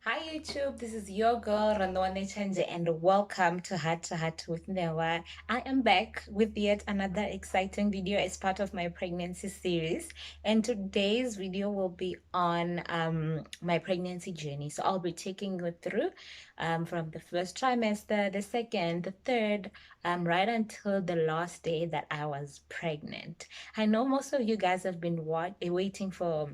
Hi YouTube, this is your girl Randwane Chanje and welcome to Heart with Newa. I am back with yet another exciting video as part of my pregnancy series, and today's video will be on my pregnancy journey. So I'll be taking you through from the first trimester, the second, the third, right until the last day that I was pregnant. I know most of you guys have been waiting for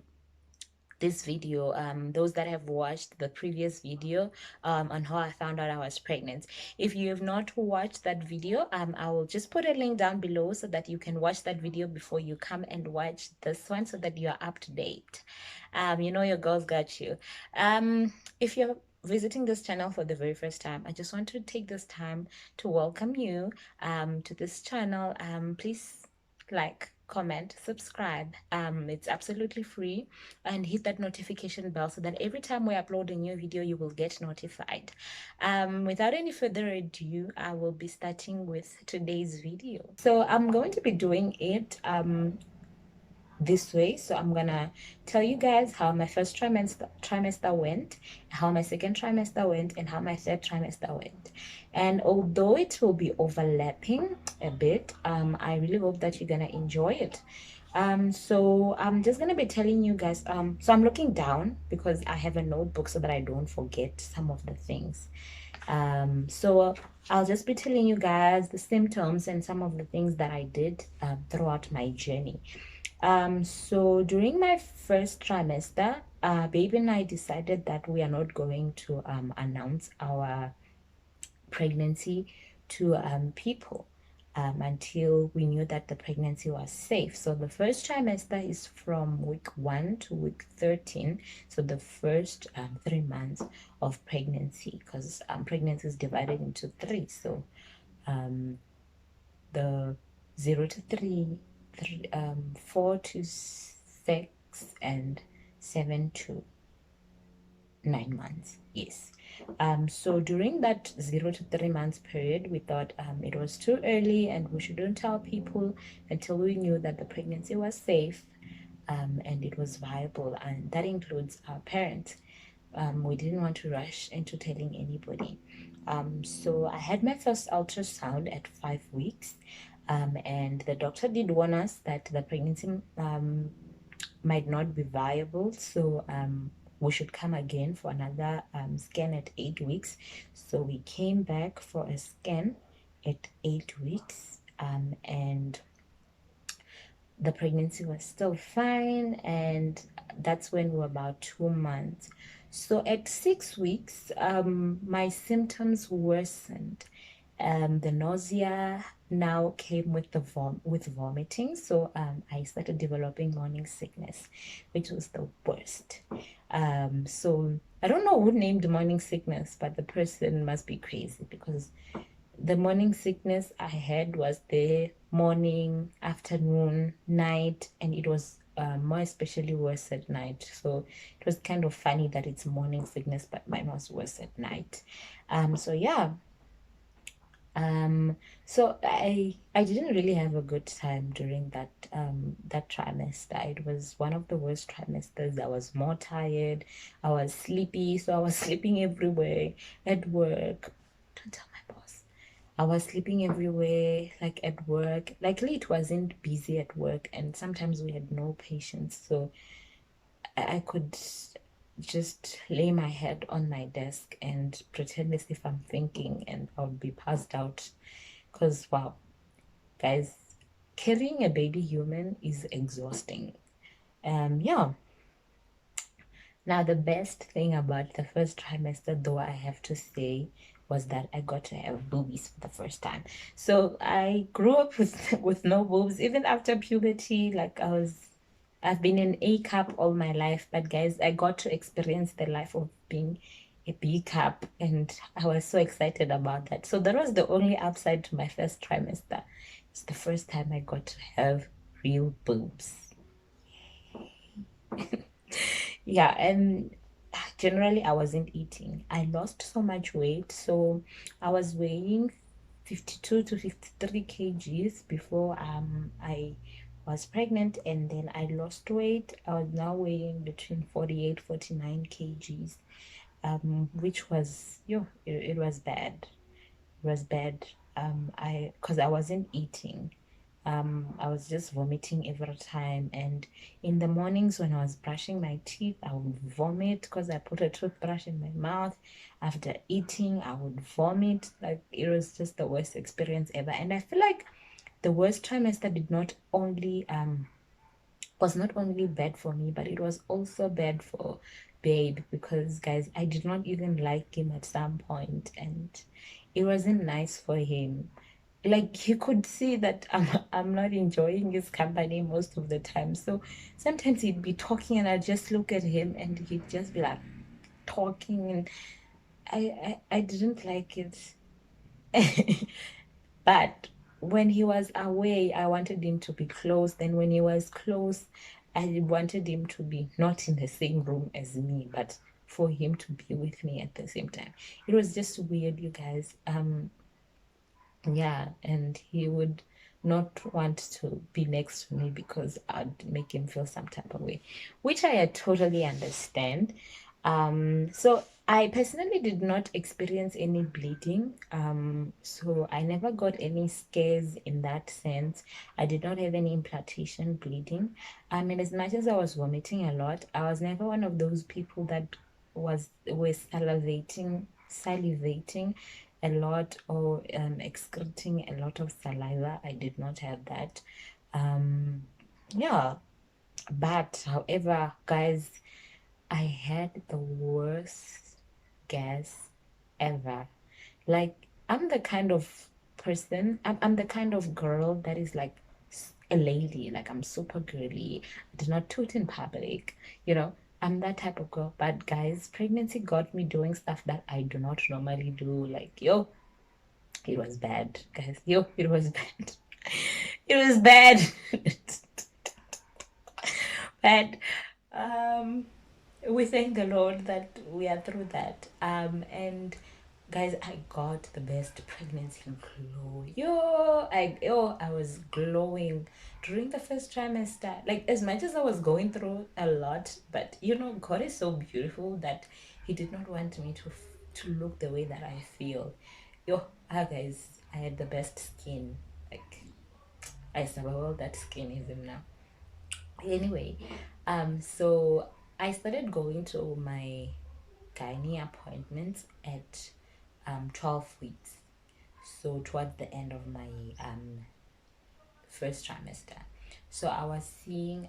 this video, those that have watched the previous video on how I found out I was pregnant. If you have not watched that video, I will just put a link down below so that you can watch that video before you come and watch this one so that you are up to date. Your girls got you. If you're visiting this channel for the very first time, I just want to take this time to welcome you to this channel. Please like, comment, subscribe. It's absolutely free, and hit that notification bell so that every time we upload a new video, you will get notified. Without any further ado, I will be starting with today's video. So I'm going to be doing it this way. So I'm gonna tell you guys how my first trimester went, how my second trimester went, and how my third trimester went. And although it will be overlapping a bit, I really hope that you're gonna enjoy it. So I'm just gonna be telling you guys, so I'm looking down because I have a notebook so that I don't forget some of the things. So I'll just be telling you guys the symptoms and some of the things that I did throughout my journey. So during my first trimester, baby and I decided that we are not going to announce our pregnancy to people until we knew that the pregnancy was safe. So the first trimester is from week 1 to week 13. So the first 3 months of pregnancy, because pregnancy is divided into three. So the 0 to 3, 4 to 6, and 7 to 9 months. Yes. So during that 0 to 3 months period, we thought it was too early and we shouldn't tell people until we knew that the pregnancy was safe and it was viable, and that includes our parents. We didn't want to rush into telling anybody. So I had my first ultrasound at 5 weeks, and the doctor did warn us that the pregnancy might not be viable. So we should come again for another scan at 8 weeks. So we came back for a scan at 8 weeks, and the pregnancy was still fine, and that's when we were about 2 months. So at 6 weeks, my symptoms worsened. The nausea now came with with vomiting. So I started developing morning sickness, which was the worst. So I don't know who named morning sickness, but the person must be crazy, because the morning sickness I had was the morning, afternoon, night, and it was more especially worse at night. So it was kind of funny that it's morning sickness, but mine was worse at night. So yeah. So I didn't really have a good time during that trimester. It was one of the worst trimesters. I was more tired. I was sleepy, so I was sleeping everywhere at work. Don't tell my boss. I was sleeping everywhere, like at work. Luckily, it wasn't busy at work, and sometimes we had no patients, so I could just lay my head on my desk and pretend as if I'm thinking, and I would be passed out. Because, wow, guys, carrying a baby human is exhausting. Yeah. Now, the best thing about the first trimester, though, I have to say, was that I got to have boobies for the first time. So I grew up with with no boobs, even after puberty. Like I've been an A cup all my life, but guys, I got to experience the life of being a B cup, and I was so excited about that. So that was the only upside to my first trimester. It's the first time I got to have real boobs. Yeah, and generally I wasn't eating. I lost so much weight. So I was weighing 52 to 53 kgs before I was pregnant, and then I lost weight. I was now weighing between 48, 49 kgs. which was, it was bad. It was bad. Because I wasn't eating. I was just vomiting every time. And in the mornings when I was brushing my teeth, I would vomit because I put a toothbrush in my mouth. After eating, I would vomit. Like, it was just the worst experience ever. And I feel like the worst trimester did not only was not only bad for me, but it was also bad for Babe, because guys, I did not even like him at some point, and it wasn't nice for him. Like, he could see that I'm not enjoying his company most of the time. So sometimes he'd be talking and I'd just look at him and he'd just be like talking, and I didn't like it. But when he was away, I wanted him to be close. Then when he was close, I wanted him to be not in the same room as me, but for him to be with me at the same time. It was just weird, you guys. Yeah, and he would not want to be next to me because I'd make him feel some type of way, which I totally understand. So I personally did not experience any bleeding. So I never got any scares in that sense. I did not have any implantation bleeding. And as much as I was vomiting a lot, I was never one of those people that was salivating a lot, or excreting a lot of saliva. I did not have that. Yeah, but however, guys, I had the worst gas ever. Like, I'm the kind of I'm the kind of girl that is like a lady. Like, I'm super girly. I do not toot in public. You know, I'm that type of girl. But guys, pregnancy got me doing stuff that I do not normally do. Like, it was bad, guys. It was bad. It was bad. But um we thank the Lord that we are through that. And guys, I got the best pregnancy glow. I was glowing during the first trimester. Like, as much as I was going through a lot, but God is so beautiful that He did not want me to look the way that I feel. Guys, I had the best skin. Like, I survived that skin even now. Anyway, so I started going to my gynae appointments at 12 weeks. So towards the end of my first trimester. So I was seeing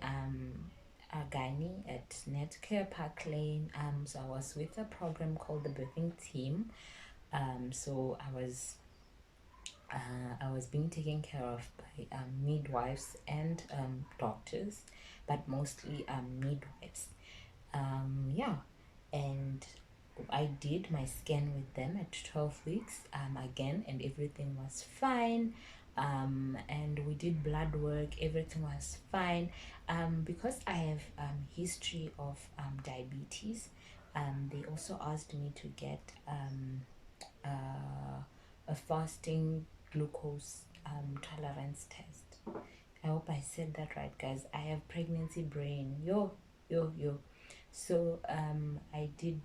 a gynae at Netcare Park Lane. So I was with a program called the Birthing Team. So I was being taken care of by midwives and doctors, but mostly midwives. Yeah, and I did my scan with them at 12 weeks again, and everything was fine. And we did blood work, everything was fine. Because I have history of diabetes, they also asked me to get a fasting glucose tolerance test. I hope I said that right, guys. I have pregnancy brain. Yo. So I did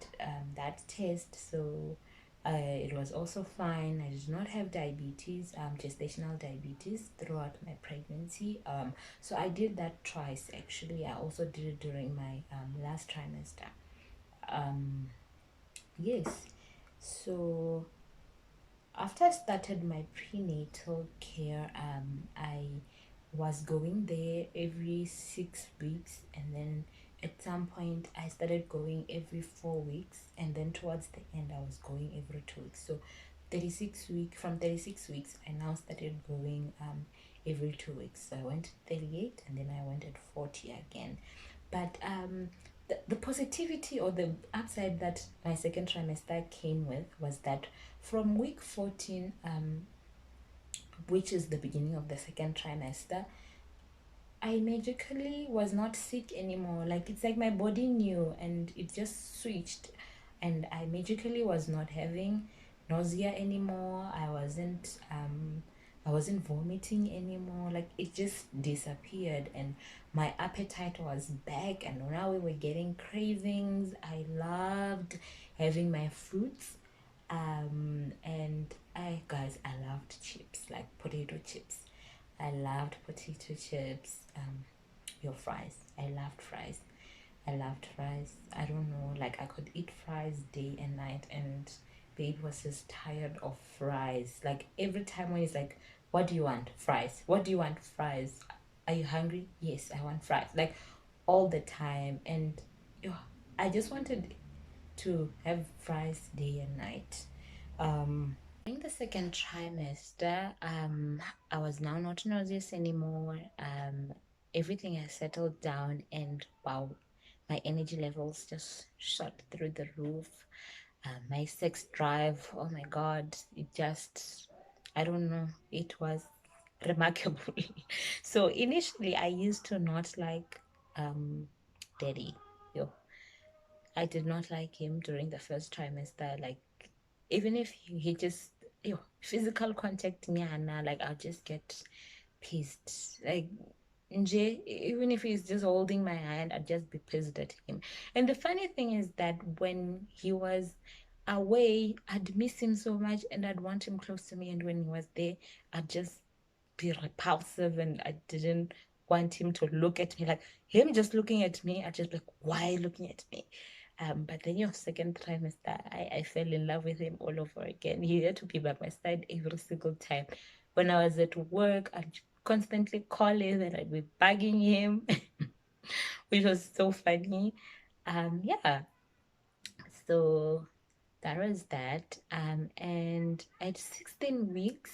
that test. So it was also fine. I did not have diabetes, gestational diabetes throughout my pregnancy. So I did that twice actually. I also did it during my last trimester. Yes. So after I started my prenatal care, I was going there every 6 weeks, and then at some point I started going every 4 weeks, and then towards the end I was going every 2 weeks. So 36 weeks I now started going every 2 weeks. So I went 38, and then I went at 40 again. But the positivity or the upside that my second trimester came with was that from week 14, which is the beginning of the second trimester, I magically was not sick anymore. Like, it's like my body knew and it just switched, and I magically was not having nausea anymore. I wasn't I wasn't vomiting anymore. Like it just disappeared, and my appetite was back. And now we were getting cravings. I loved having my fruits. And I, guys, I loved chips, like potato chips. I loved potato chips. Your fries. I loved fries. I loved fries. I don't know, like I could eat fries day and night, and babe was just tired of fries. Like every time when he's like, "What do you want? Fries. What do you want? Fries. Are you hungry? Yes, I want fries." Like all the time, and yo, I just wanted to have fries day and night. During the second trimester, I was now not nauseous anymore. Everything has settled down, and wow, my energy levels just shot through the roof. My sex drive, oh my God, it just, I don't know, it was remarkable. So initially, I used to not like daddy. Yo, I did not like him during the first trimester. Like, even if he just, physical contact me, and like, I'll just get pissed. Like, nje, even if he's just holding my hand, I'd just be pissed at him. And the funny thing is that when he was away, I'd miss him so much and I'd want him close to me. And when he was there, I'd just be repulsive, and I didn't want him to look at me. Like him just looking at me, I just like, why looking at me? But then your second trimester, I fell in love with him all over again. He had to be by my side every single time. When I was at work, I'd constantly call him and I'd be bugging him, which was so funny. Yeah, so that was that. And at 16 weeks,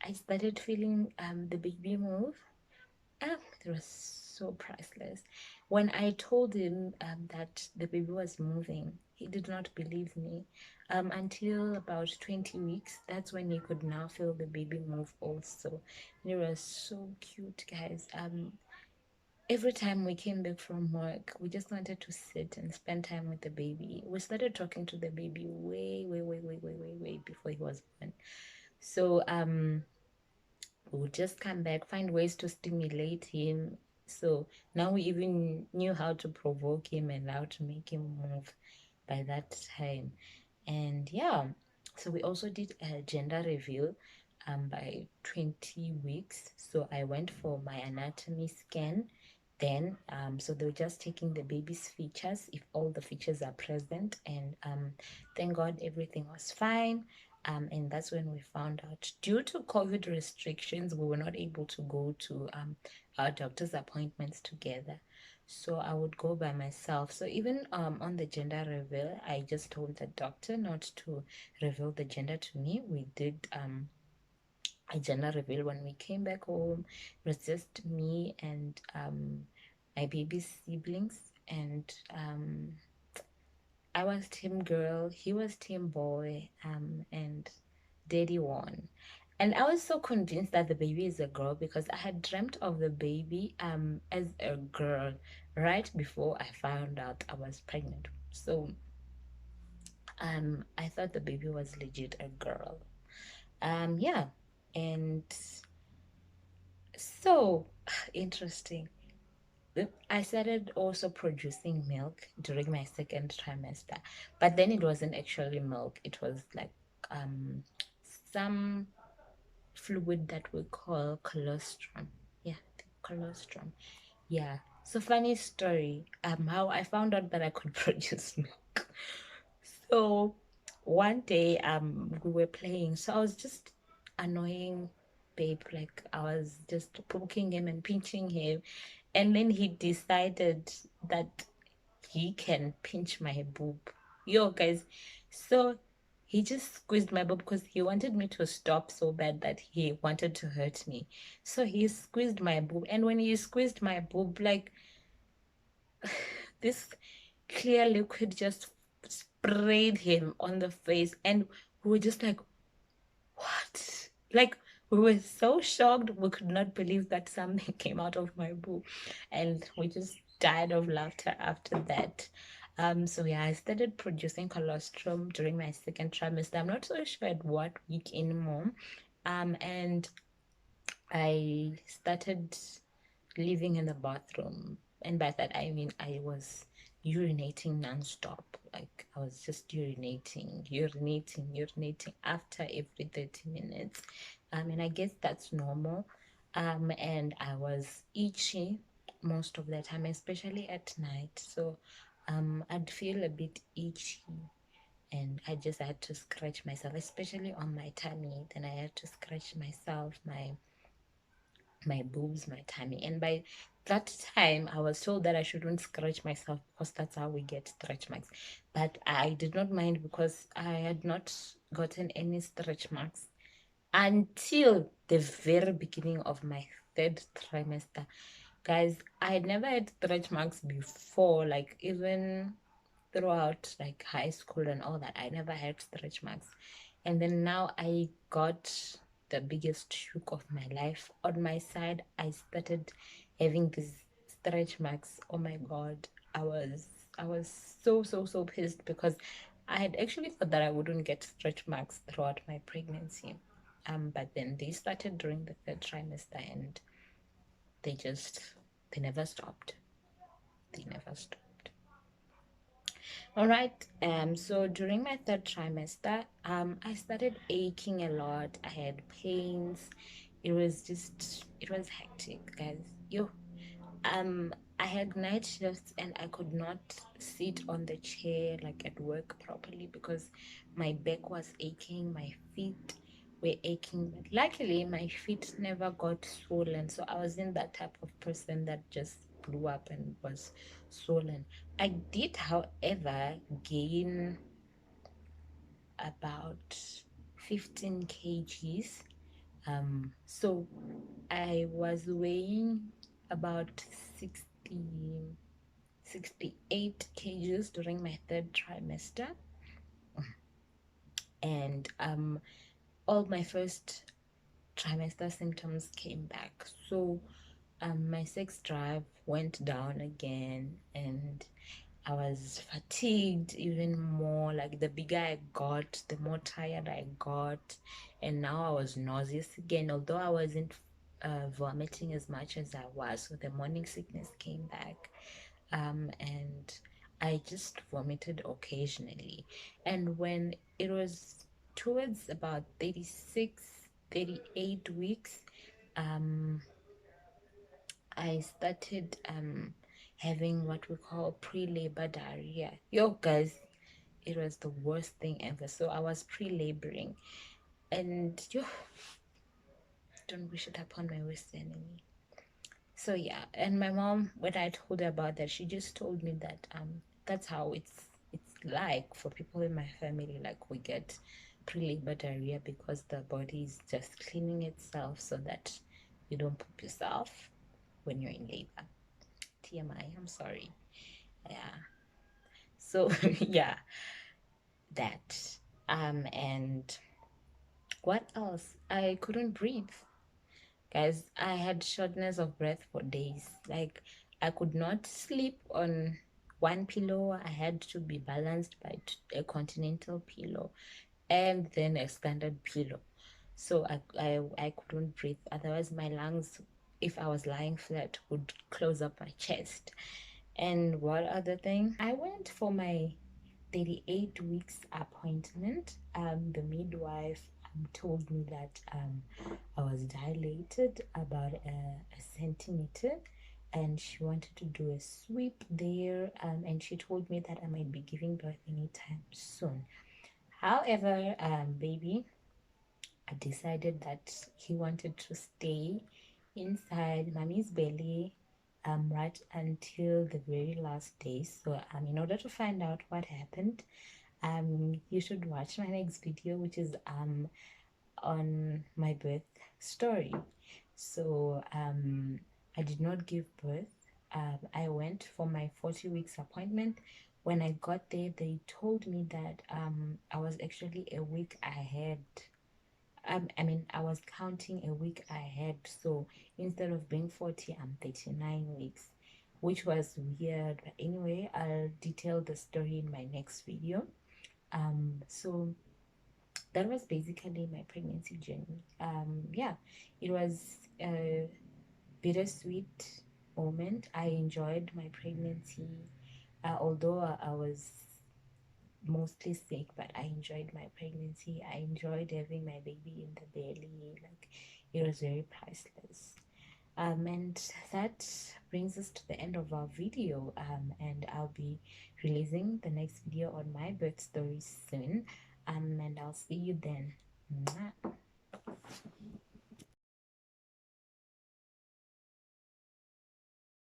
I started feeling the baby move. It was so priceless. When I told him that the baby was moving, he did not believe me. Until about 20 weeks, that's when he could now feel the baby move also. And it was so cute, guys. Every time we came back from work, we just wanted to sit and spend time with the baby. We started talking to the baby way before he was born. So we would just come back, find ways to stimulate him. So now we even knew how to provoke him and how to make him move by that time. And yeah, so we also did a gender reveal by 20 weeks. So I went for my anatomy scan then. So they were just taking the baby's features, if all the features are present. And thank God everything was fine. And that's when we found out, due to COVID restrictions, we were not able to go to our doctor's appointments together. So I would go by myself. So even on the gender reveal, I just told the doctor not to reveal the gender to me. We did a gender reveal when we came back home. It was just me and my baby's siblings. And I was team girl, he was team boy, and daddy won. And I was so convinced that the baby is a girl because I had dreamt of the baby as a girl right before I found out I was pregnant. So I thought the baby was legit a girl. Yeah. And so interesting. I started also producing milk during my second trimester, but then it wasn't actually milk. It was like um, some fluid that we call colostrum. Yeah, colostrum. Yeah. So funny story. How I found out that I could produce milk. So one day, we were playing. So I was just annoying babe, like I was just poking him and pinching him, and then he decided that he can pinch my boob. Yo, guys. So he just squeezed my boob because he wanted me to stop so bad that he wanted to hurt me. So he squeezed my boob. And when he squeezed my boob, like this clear liquid just sprayed him on the face. And we were just like, what? Like, we were so shocked. We could not believe that something came out of my boob. And we just died of laughter after that. So yeah, I started producing colostrum during my second trimester. I'm not so sure at what week anymore. And I started living in the bathroom, and by that I mean I was urinating nonstop. Like I was just urinating after every 30 minutes. And I guess that's normal. And I was itchy most of the time, especially at night. So I'd feel a bit itchy, and I just had to scratch myself, especially on my tummy. Then I had to scratch myself, my boobs, my tummy. And by that time, I was told that I shouldn't scratch myself because that's how we get stretch marks. But I did not mind because I had not gotten any stretch marks until the very beginning of my third trimester. Guys, I had never had stretch marks before, like even throughout like high school and all that. I never had stretch marks. And then now I got the biggest shock of my life. On my side, I started having these stretch marks. Oh my god. I was I was so pissed because I had actually thought that I wouldn't get stretch marks throughout my pregnancy. But then they started during the third trimester, and they just they never stopped. They never stopped. All right. So during my third trimester, I started aching a lot. I had pains. It was hectic, guys. Um, I had night shifts and I could not sit on the chair like at work properly because my back was aching, my feet were aching. But luckily, my feet never got swollen. So I wasn't that type of person that just blew up and was swollen. I did, however, gain about 15 kgs. So I was weighing about 60 68 kgs during my third trimester, and all my first trimester symptoms came back. So my sex drive went down again, and I was fatigued even more. Like the bigger I got, the more tired I got, and now I was nauseous again. Although I wasn't vomiting as much as I was, so the morning sickness came back, and I just vomited occasionally. And when it was towards about 36, 38 weeks, um, I started having what we call pre-labor diarrhea. Yo, guys, it was the worst thing ever. So I was pre-laboring, and yo, don't wish it upon my worst enemy. So yeah, and my mom, when I told her about that, she just told me that that's how it's like for people in my family. Like we get pre-labor diarrhea because the body is just cleaning itself so that you don't poop yourself when you're in labor. TMI, I'm sorry. Yeah. So yeah, that. And what else? I couldn't breathe. Guys, I had shortness of breath for days. Like I could not sleep on one pillow. I had to be balanced by a continental pillow and then a standard pillow. So I couldn't breathe. Otherwise, my lungs, if I was lying flat, would close up my chest. And what other thing? I went for my 38 weeks appointment. The midwife told me that I was dilated about a centimeter, and she wanted to do a sweep there, and she told me that I might be giving birth anytime soon. However, baby, I decided that he wanted to stay inside mommy's belly right until the very last day. So in order to find out what happened, you should watch my next video, which is on my birth story. So I did not give birth. I went for my 40 weeks appointment. When I got there, they told me that I was actually a week ahead. I was counting a week ahead. So instead of being 40, I'm 39 weeks, which was weird. But anyway, I'll detail the story in my next video. So that was basically my pregnancy journey. Yeah, it was a bittersweet moment. I enjoyed my pregnancy, although I was mostly sick, but I enjoyed my pregnancy. I enjoyed having my baby in the belly. Like, it was very priceless. And that brings us to the end of our video. And I'll be releasing the next video on my birth story soon. And I'll see you then. Mwah.